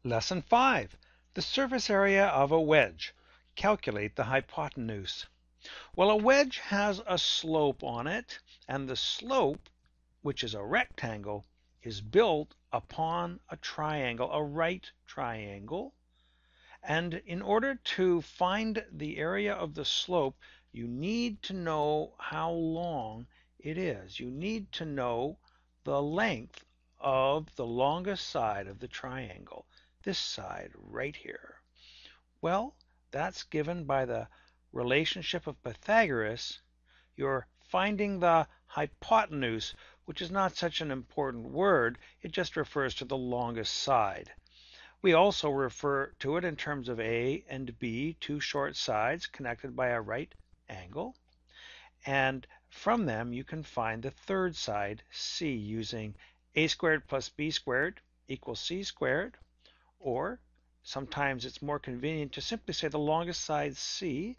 Lesson 5. The surface area of a wedge. Calculate the hypotenuse. Well, a wedge has a slope on it, and the slope, which is a rectangle, is built upon a triangle, a right triangle. And in order to find the area of the slope, you need to know how long it is. You need to know the length of the longest side of the triangle, this side right here. Well, that's given by the relationship of Pythagoras. You're finding the hypotenuse, which is not such an important word. It just refers to the longest side. We also refer to it in terms of A and B, two short sides connected by a right angle. And from them, you can find the third side, C, using A squared plus B squared equals C squared. Or sometimes it's more convenient to simply say the longest side, C,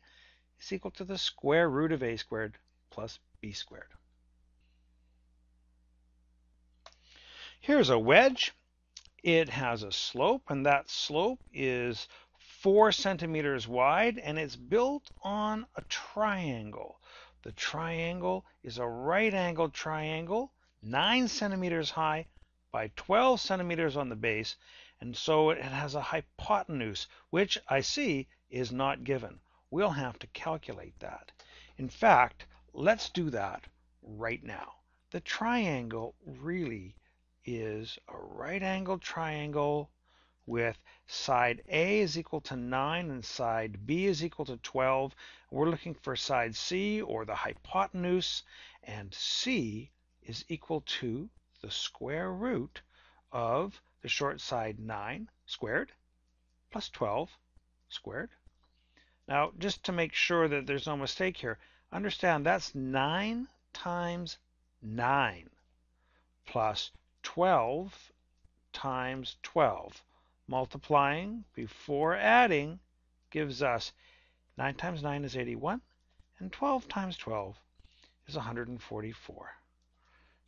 is equal to the square root of A squared plus B squared. Here's a wedge. It has a slope, and that slope is 4 centimeters wide, and it's built on a triangle. The triangle is a right-angled triangle, 9 centimeters high by 12 centimeters on the base, and so it has a hypotenuse, which I see is not given. We'll have to calculate that. In fact, let's do that right now. The triangle really is a right-angled triangle with side A is equal to 9 and side B is equal to 12. We're looking for side C, or the hypotenuse, and C is equal to the square root of the short side 9 squared plus 12 squared. Now, just to make sure that there's no mistake here, understand that's 9 times 9 plus 12 times 12. Multiplying before adding gives us 9 times 9 is 81, and 12 times 12 is 144.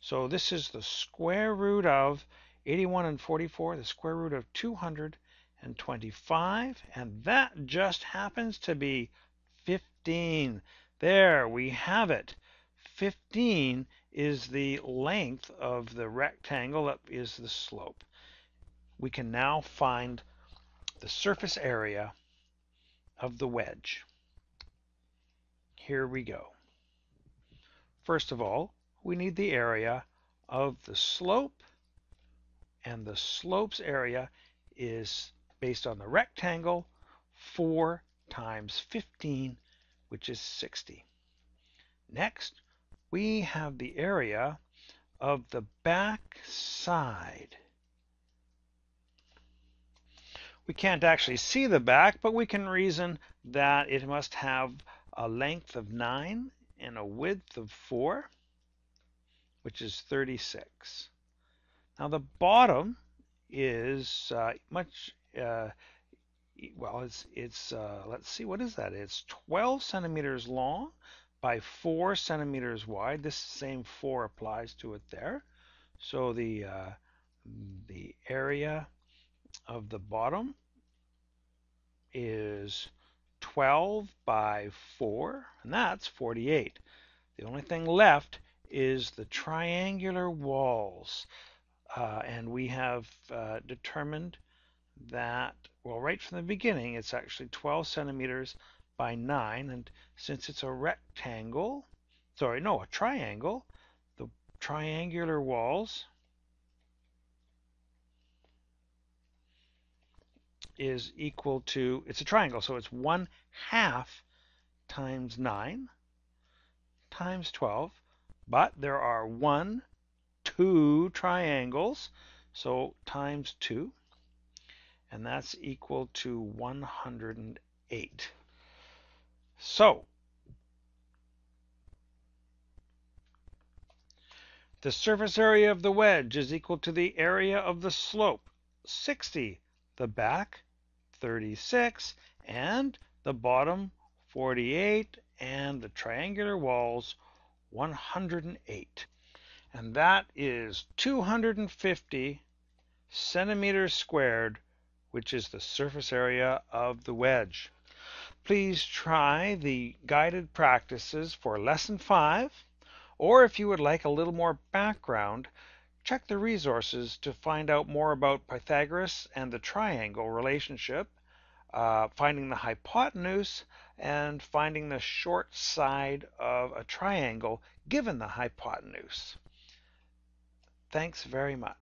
So this is the square root of 81 and 44, the square root of 225, and that just happens to be 15. There we have it. 15 is the length of the rectangle that is the slope. We can now find the surface area of the wedge. Here we go. First of all, we need the area of the slope, and the slope's area is based on the rectangle, 4 times 15, which is 60. Next, we have the area of the back side. We can't actually see the back, but we can reason that it must have a length of 9 and a width of 4, which is 36. Now the bottom is let's see, what is that? It's 12 centimeters long by 4 centimeters wide. This same 4 applies to it there. So the area of the bottom is 12 by 4, and that's 48. The only thing left is the triangular walls. And we have determined that, well, right from the beginning, it's actually 12 centimeters by 9. And since it's a rectangle, a triangle, the triangular walls is equal to, it's a triangle, so it's 1/2 times 9 times 12. But there are 2 triangles, so times 2, and that's equal to 108. So the surface area of the wedge is equal to the area of the slope, 60, the back, 36, and the bottom, 48, and the triangular walls, 108. And that is 250 centimeters squared, which is the surface area of the wedge. Please try the guided practices for Lesson 5, or if you would like a little more background, check the resources to find out more about Pythagoras and the triangle relationship, finding the hypotenuse, and finding the short side of a triangle given the hypotenuse. Thanks very much.